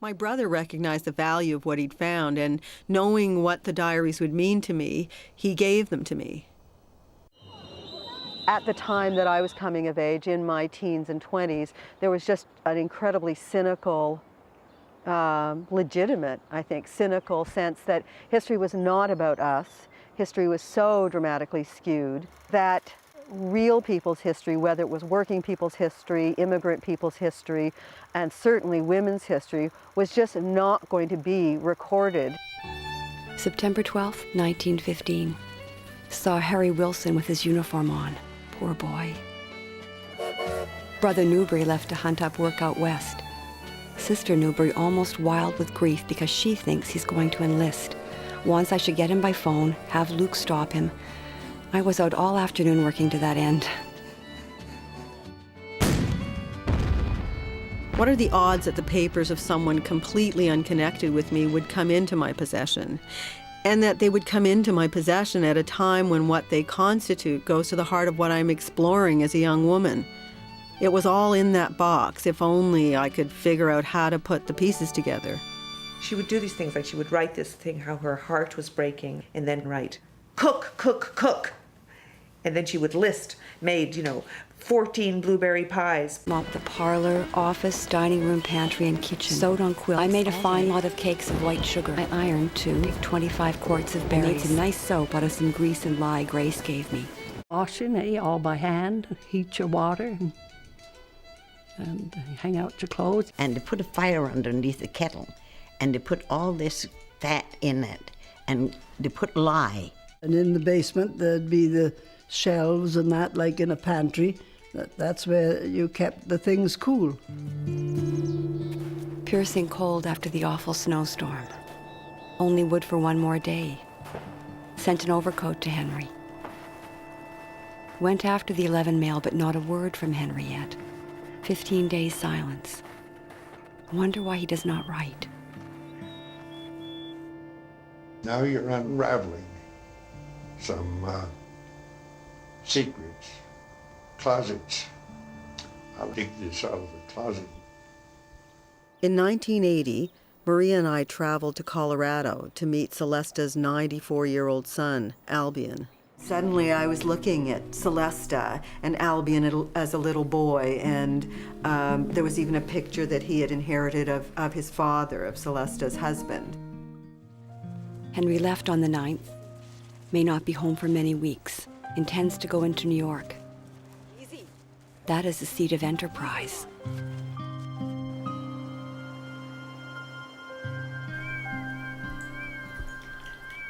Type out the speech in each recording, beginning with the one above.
My brother recognized the value of what he'd found, and knowing what the diaries would mean to me, he gave them to me. At the time that I was coming of age, in my teens and 20s, there was just an incredibly cynical, legitimate, I think, cynical sense that history was not about us. History was so dramatically skewed that real people's history, whether it was working people's history, immigrant people's history, and certainly women's history, was just not going to be recorded. September 12th, 1915. Saw Harry Wilson with his uniform on. Poor boy. Brother Newbury left to hunt up work out west. Sister Newbury almost wild with grief because she thinks he's going to enlist. Wants I should get him by phone, have Luke stop him. I was out all afternoon working to that end. What are the odds that the papers of someone completely unconnected with me would come into my possession? And that they would come into my possession at a time when what they constitute goes to the heart of what I'm exploring as a young woman. It was all in that box, if only I could figure out how to put the pieces together. She would do these things, like she would write this thing, how her heart was breaking, and then write, cook, cook, cook. And then she would list, made, 14 blueberry pies. Mopped the parlor, office, dining room, pantry, and kitchen. Sewed on quilts. I made a fine lot of cakes of white sugar. I ironed, too. 25 quarts of berries. I made some nice soap out of some grease and lye Grace gave me. Washing, all by hand, heat your water, and hang out your clothes. And to put a fire underneath the kettle, and to put all this fat in it, and to put lye. And in the basement, there'd be the shelves and that, like in a pantry. That's where you kept the things cool. Piercing cold after the awful snowstorm. Only wood for one more day. Sent an overcoat to Henry. Went after the 11 mail, but not a word from Henry yet. 15 days silence. Wonder why he does not write. Now you're unraveling some secrets, closets. I'll take this out of the closet. In 1980, Maria and I traveled to Colorado to meet Celesta's 94-year-old son, Albion. Suddenly I was looking at Celesta and Albion as a little boy, and there was even a picture that he had inherited of his father, of Celesta's husband. Henry left on the 9th. May not be home for many weeks. Intends to go into New York. Easy. That is the seat of enterprise.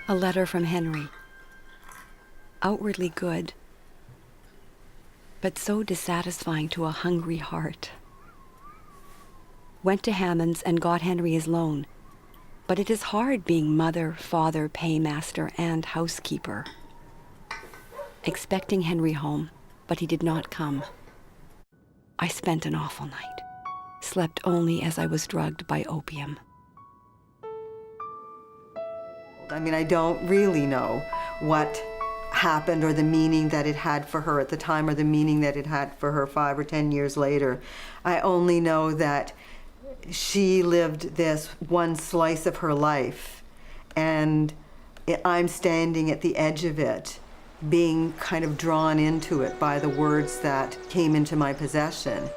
A letter from Henry. Outwardly good, but so dissatisfying to a hungry heart. Went to Hammond's and got Henry his loan, but it is hard being mother, father, paymaster, and housekeeper. Expecting Henry home, but he did not come. I spent an awful night. Slept only as I was drugged by opium. I mean, I don't really know what happened or the meaning that it had for her at the time or the meaning that it had for her 5 or 10 years later. I only know that she lived this one slice of her life, and I'm standing at the edge of it, being kind of drawn into it by the words that came into my possession.